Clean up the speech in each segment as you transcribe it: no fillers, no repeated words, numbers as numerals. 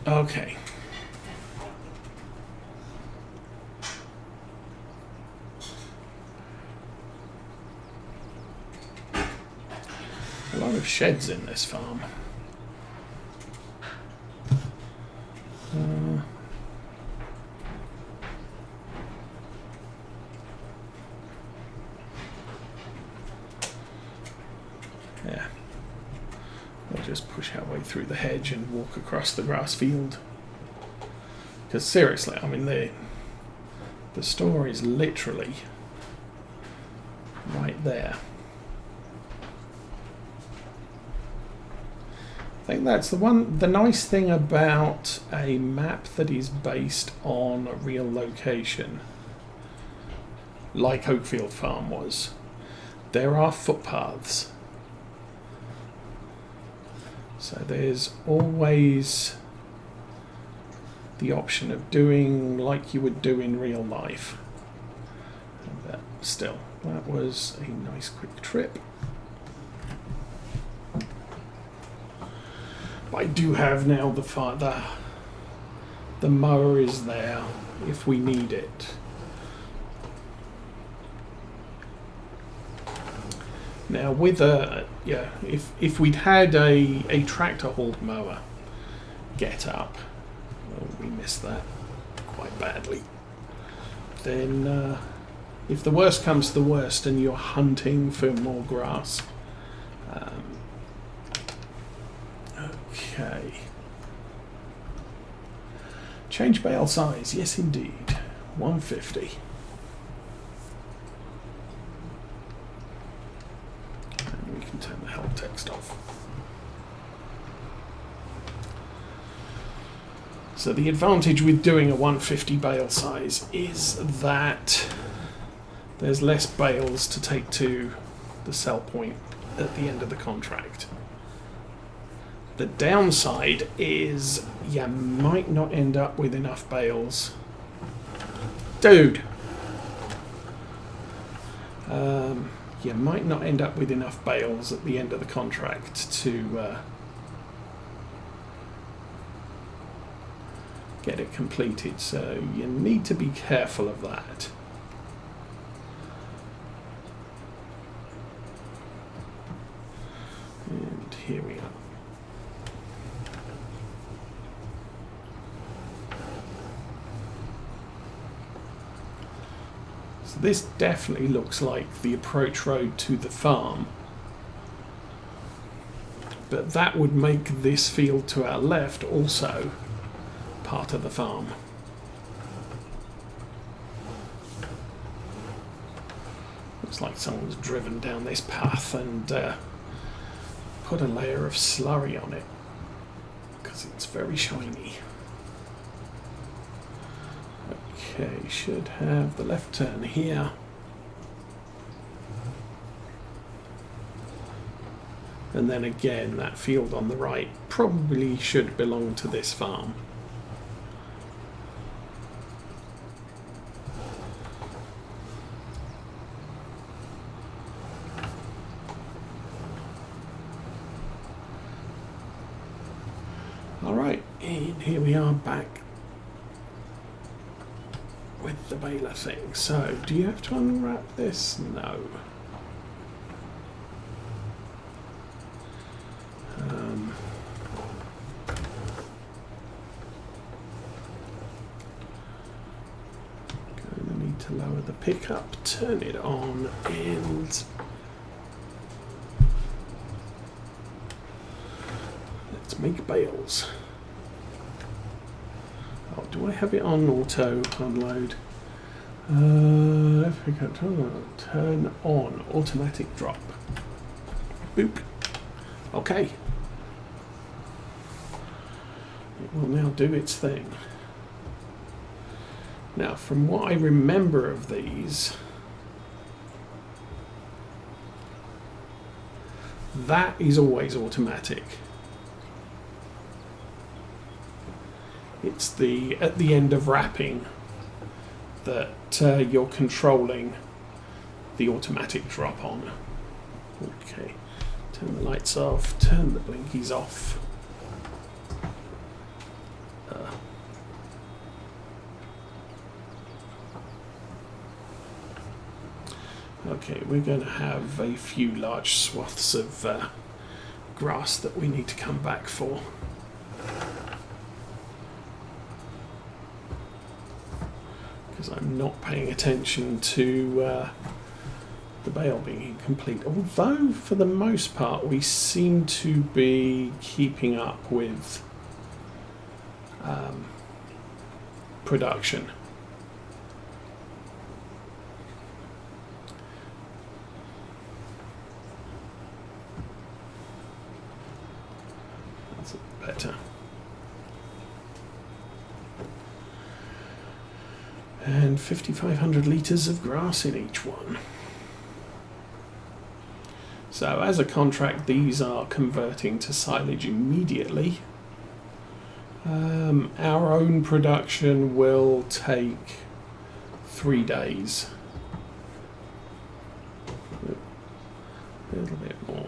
Okay. A lot of sheds in this farm. Yeah. We'll just push our way through the hedge and walk across the grass field. Because seriously, I mean, the store is literally right there. I think that's the nice thing about a map that is based on a real location, like Oakfield Farm was. There are footpaths. So there's always the option of doing like you would do in real life. But still, that was a nice quick trip. But I do have now the mower is there if we need it. Now with if we'd had a tractor hauled mower get up, well, we missed that quite badly. Then if the worst comes to the worst and you're hunting for more grass, okay. Change bale size, yes indeed, 150. Turn the help text off. So the advantage with doing a 150 bale size is that there's less bales to take to the sell point at the end of the contract. The downside is you might not end up with enough bales. Dude! You might not end up with enough bales at the end of the contract to get it completed, so you need to be careful of that. And here we are. This definitely looks like the approach road to the farm, but that would make this field to our left also part of the farm. Looks like someone's driven down this path and put a layer of slurry on it because it's very shiny. Okay, should have the left turn here. And then again, that field on the right probably should belong to this farm. All right, and here we are back with the baler thing. So, do you have to unwrap this? No. Going to need to lower the pickup, turn it on, and let's make bales. Oh, do I have it on auto unload? If we go turn on automatic drop. Boop. Okay. It will now do its thing. Now, from what I remember of these, that is always automatic. It's at the end of wrapping that you're controlling the automatic drop on. Okay, turn the lights off, turn the blinkies off. Okay, we're going to have a few large swaths of grass that we need to come back for. Because I'm not paying attention to the bale being incomplete. Although, for the most part, we seem to be keeping up with production. That's a bit better. And 5,500 litres of grass in each one. So as a contract, these are converting to silage immediately. Our own production will take 3 days. A little bit more.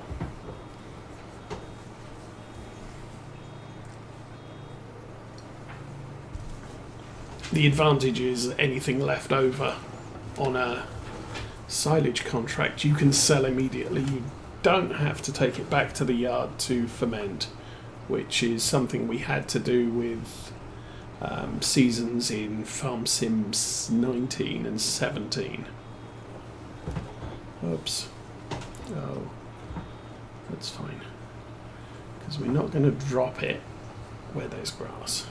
The advantage is anything left over on a silage contract you can sell immediately. You don't have to take it back to the yard to ferment, which is something we had to do with seasons in Farm Sims 19 and 17. Oops. Oh, that's fine. Because we're not going to drop it where there's grass.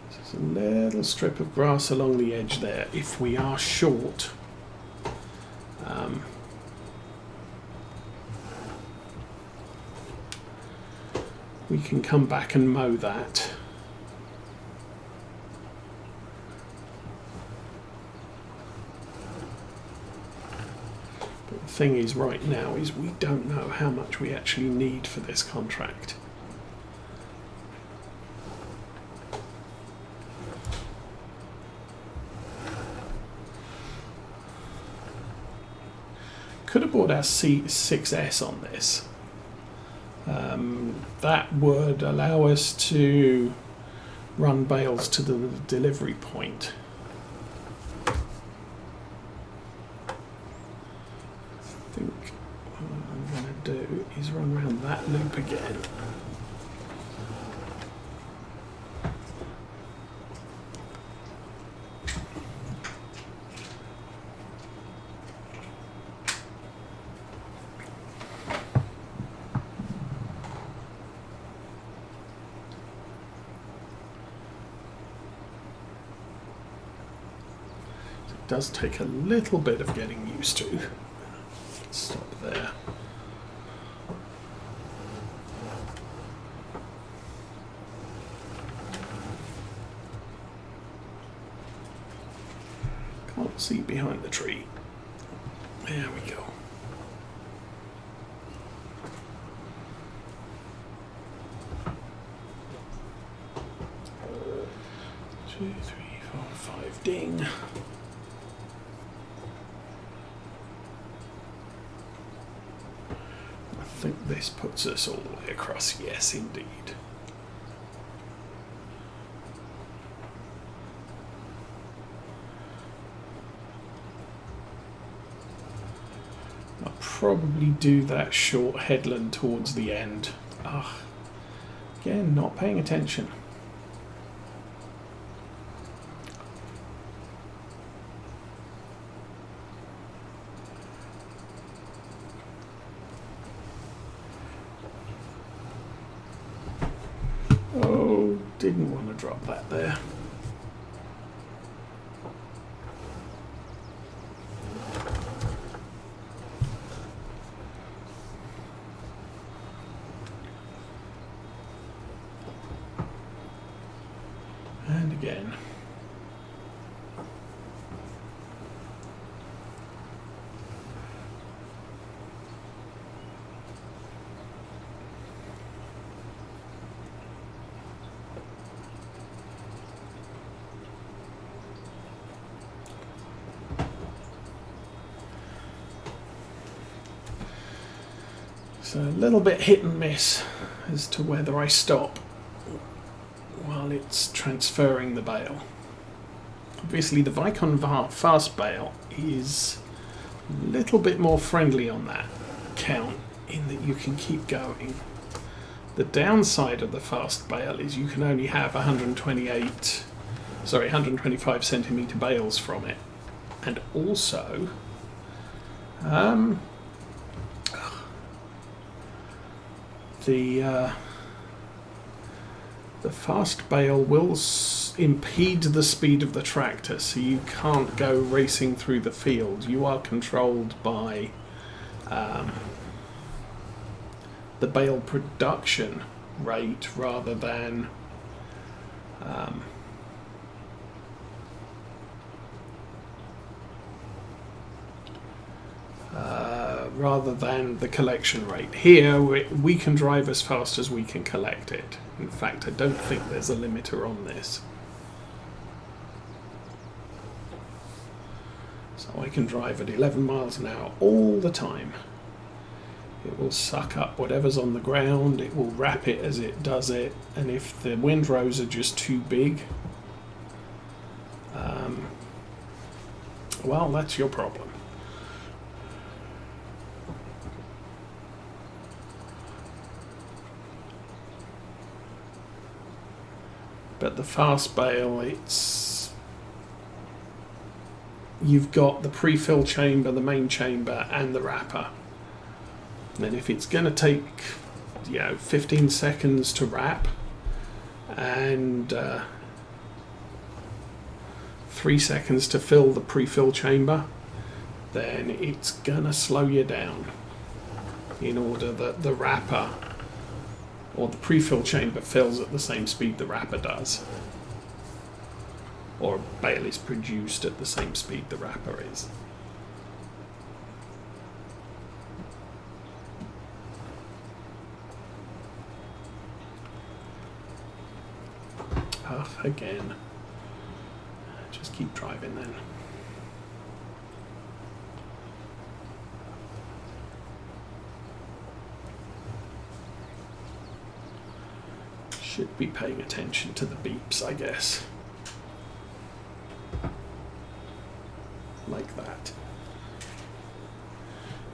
So there's a little strip of grass along the edge there. If we are short, we can come back and mow that. But the thing is right now is we don't know how much we actually need for this contract. Could have bought our C6S on this. That would allow us to run bales to the delivery point. I think what I'm going to do is run around that loop again. Does take a little bit of getting used to. Stop there. Can't see behind the tree. There we go. Two, three, four, five, ding. I think this puts us all the way across. Yes, indeed. I'll probably do that short headland towards the end. Ah, again, not paying attention. Oh, didn't want to drop that there. And again. So a little bit hit and miss as to whether I stop while it's transferring the bale. obviously the Vicon fast bale is a little bit more friendly on that count, in that you can keep going. The downside of the fast bale is you can only have 125 centimetre bales from it. And also, the fast bale will impede the speed of the tractor, so you can't go racing through the field. You are controlled by the bale production rate rather than the collection rate. Here we can drive as fast as we can collect it. In fact, I don't think there's a limiter on this. So I can drive at 11 miles an hour all the time. It will suck up whatever's on the ground, it will wrap it as it does it, and if the windrows are just too big, well, that's your problem. But the fast bale, you've got the pre-fill chamber, the main chamber, and the wrapper. And if it's going to take 15 seconds to wrap and 3 seconds to fill the pre-fill chamber, then it's going to slow you down in order that the wrapper or the pre-fill chamber fills at the same speed the wrapper does, or bale is produced at the same speed the wrapper is. Again, just keep driving then. Should be paying attention to the beeps, I guess. Like that.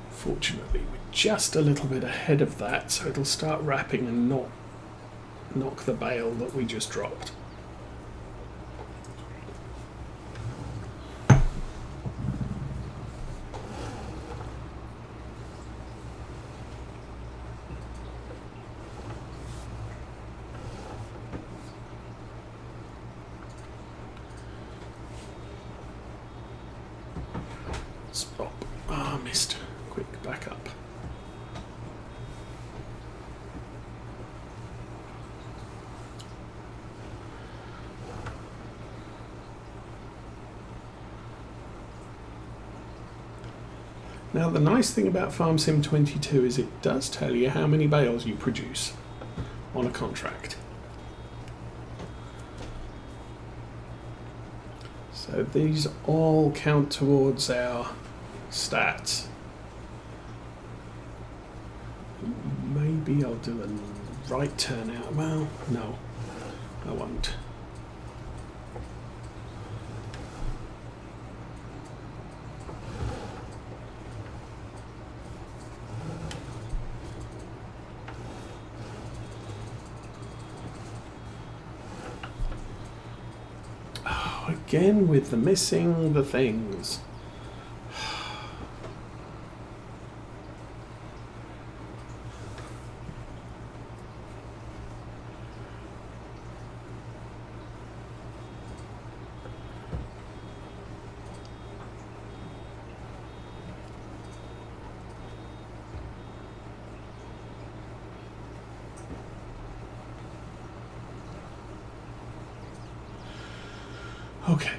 Fortunately, we're just a little bit ahead of that, so it'll start wrapping and not knock the bale that we just dropped. Stop. Ah, missed. Quick, back up. Now, the nice thing about FarmSim22 is it does tell you how many bales you produce on a contract. So these all count towards our stats. Maybe I'll do a right turn out. Well, no, I won't. Again with the missing the things. Okay.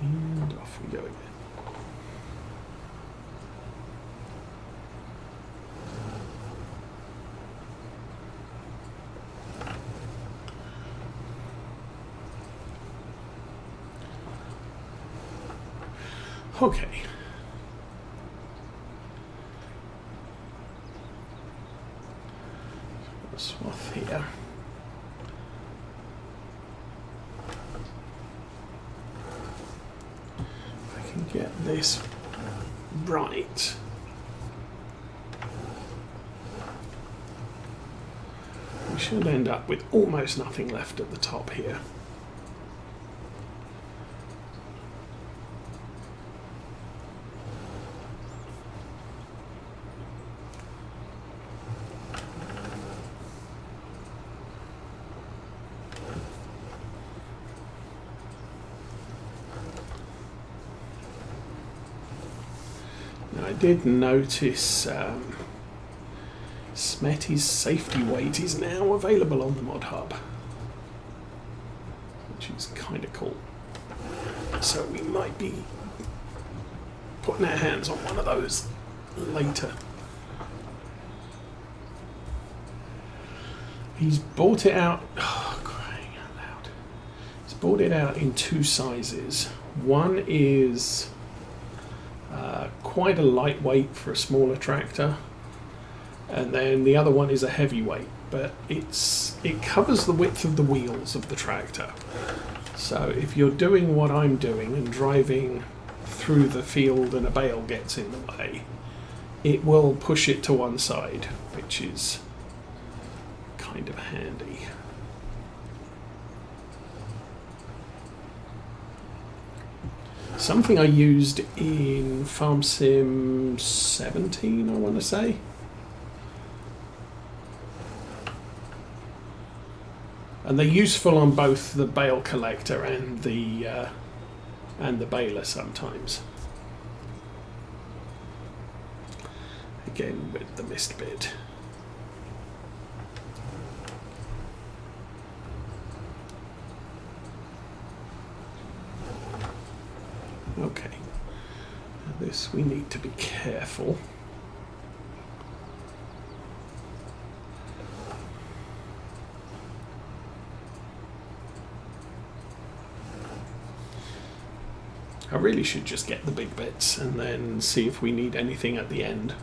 And off we go again. Okay. A swath here. If I can get this right. We should end up with almost nothing left at the top here. I did notice Smetty's safety weight is now available on the mod hub, which is kind of cool. So we might be putting our hands on one of those later. He's bought it out. Oh, crying out loud! He's bought it out in two sizes. One is quite a lightweight for a smaller tractor, and then the other one is a heavyweight, but it covers the width of the wheels of the tractor. So if you're doing what I'm doing and driving through the field and a bale gets in the way, it will push it to one side, which is kind of handy. Something I used in Farm Sim 17, I want to say. And they're useful on both the bale collector and the baler sometimes. Again with the mist bit. Okay, now this we need to be careful. I really should just get the big bits and then see if we need anything at the end.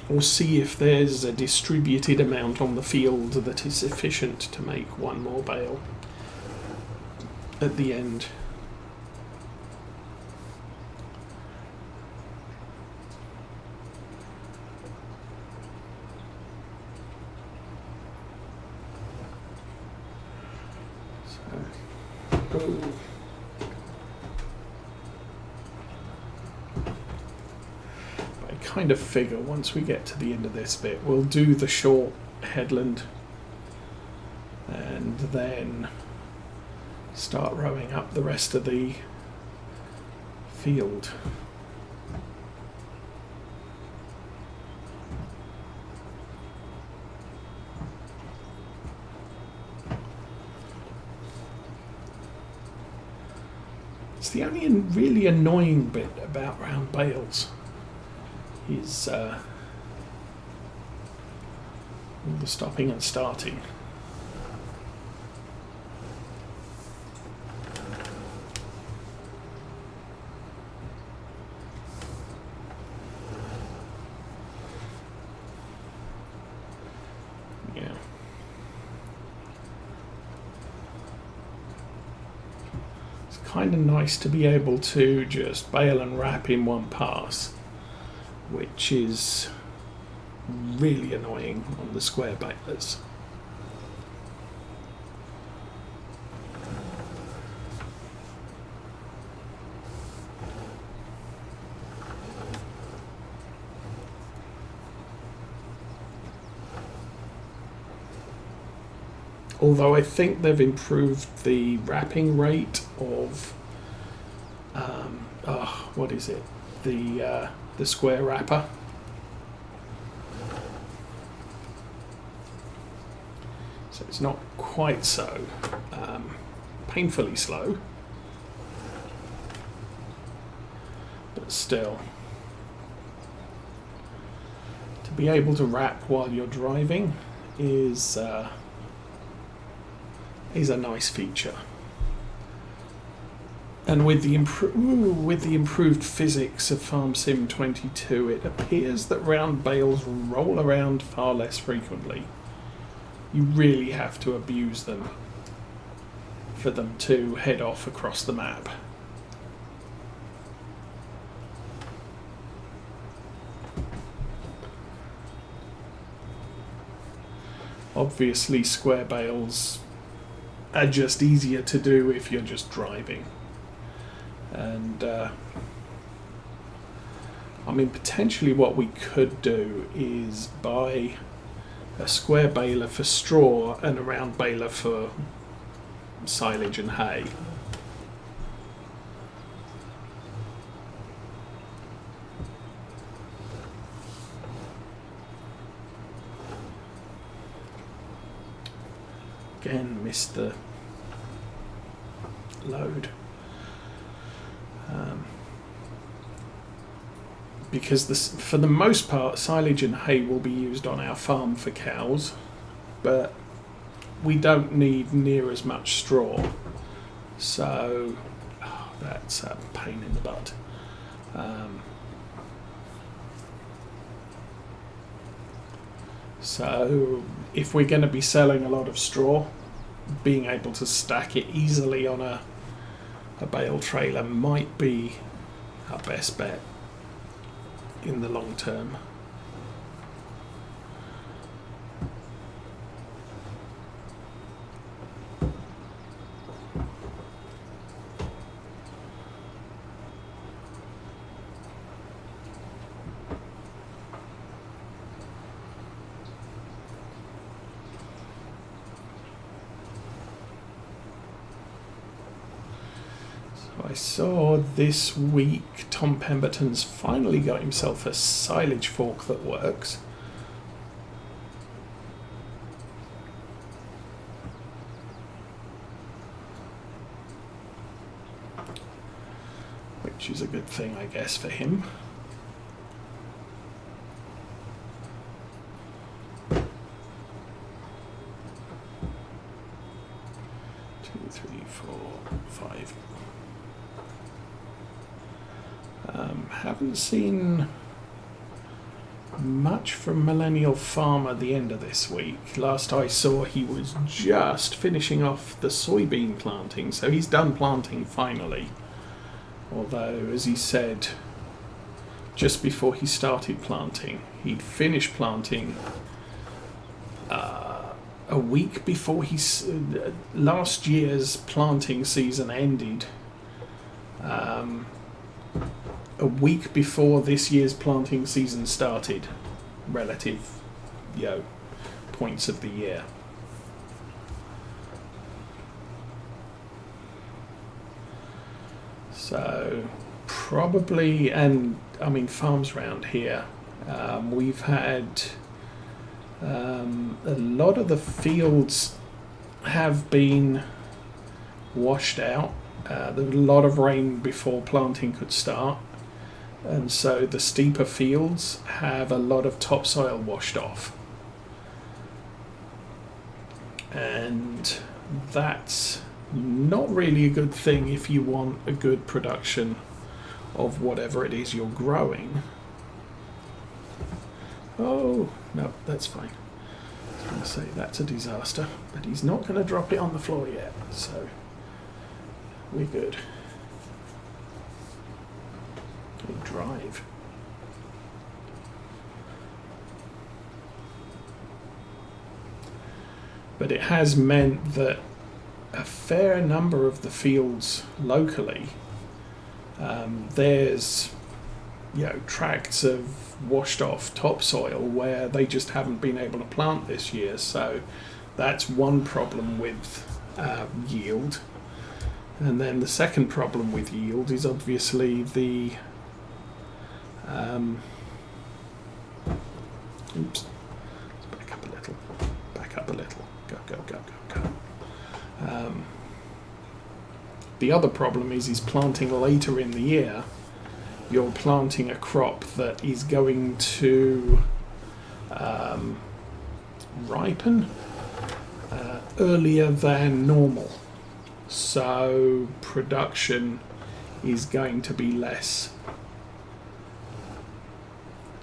Or see if there's a distributed amount on the field that is sufficient to make one more bale at the end. So, I kind of figure once we get to the end of this bit, we'll do the short headland and then start rowing up the rest of the field. It's the only really annoying bit about round bales is all the stopping and starting. Yeah. It's kind of nice to be able to just bale and wrap in one pass, which is really annoying on the square balers. Although I think they've improved the wrapping rate of what is it? The square wrapper. So it's not quite so painfully slow, but still, to be able to wrap while you're driving is a nice feature. And with the improved physics of Farm Sim 22, it appears that round bales roll around far less frequently. You really have to abuse them for them to head off across the map. Obviously, square bales are just easier to do if you're just driving. And I mean, potentially what we could do is buy a square baler for straw and a round baler for silage and hay. Again, missed the load. Because for the most part, silage and hay will be used on our farm for cows, but we don't need near as much straw. So that's a pain in the butt. So if we're going to be selling a lot of straw, being able to stack it easily on a bale trailer might be our best bet in the long term. I saw this week Tom Pemberton's finally got himself a silage fork that works. Which is a good thing, I guess, for him. Haven't seen much from Millennial Farmer at the end of this week. Last I saw, he was just finishing off the soybean planting, so he's done planting finally. Although, as he said, just before he started planting, he'd finished planting a week before last year's planting season ended. A week before this year's planting season started, relative, points of the year. So probably, and I mean farms around here, we've had a lot of the fields have been washed out. There was a lot of rain before planting could start. And so the steeper fields have a lot of topsoil washed off. And that's not really a good thing if you want a good production of whatever it is you're growing. Oh, no, that's fine. I was going to say that's a disaster, but he's not going to drop it on the floor yet, so we're good. Drive. But it has meant that a fair number of the fields locally, there's tracts of washed off topsoil where they just haven't been able to plant this year. So that's one problem with yield. And then the second problem with yield is obviously the oops, let's back up a little, go. The other problem is planting later in the year. You're planting a crop that is going to ripen earlier than normal. So production is going to be less,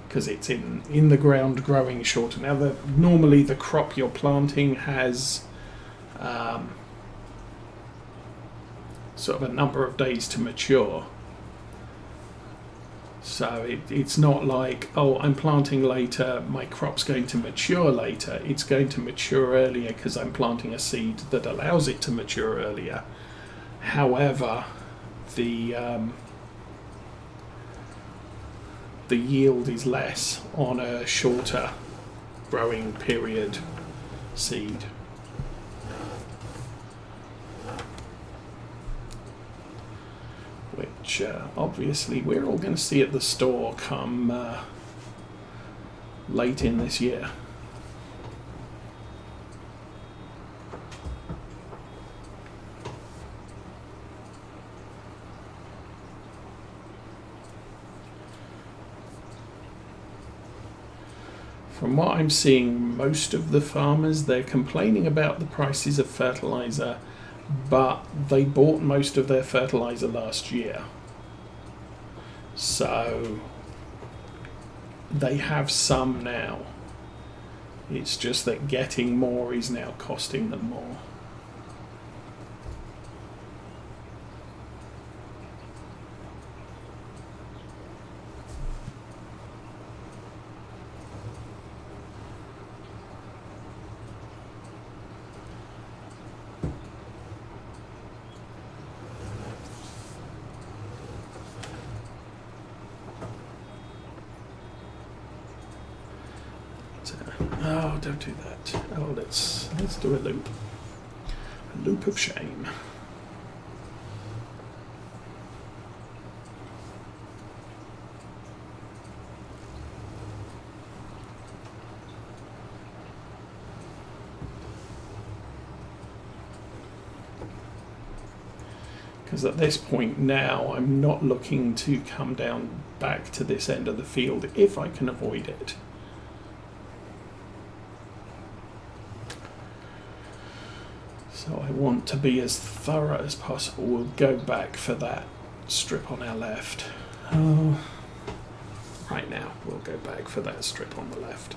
because it's in the ground growing shorter. Now, normally the crop you're planting has sort of a number of days to mature. So it's not like, oh, I'm planting later, my crop's going to mature later. It's going to mature earlier because I'm planting a seed that allows it to mature earlier. However, the yield is less on a shorter growing period seed. Which obviously we're all going to see at the store come late in this year. From what I'm seeing, most of the farmers, they're complaining about the prices of fertilizer, but they bought most of their fertilizer last year. So they have some now. It's just that getting more is now costing them more. Oh, don't do that. Oh, let's do a loop. A loop of shame. Because at this point now, I'm not looking to come down back to this end of the field if I can avoid it. So I want to be as thorough as possible. We'll go back for that strip on our left. Right now, we'll go back for that strip on the left.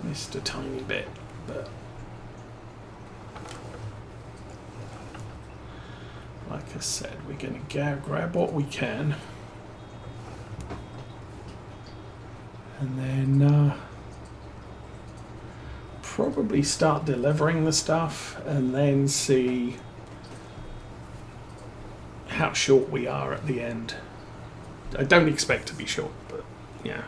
Missed a tiny bit, but like I said, we're going to grab what we can, and then probably start delivering the stuff, and then see how short we are at the end. I don't expect to be short, but yeah.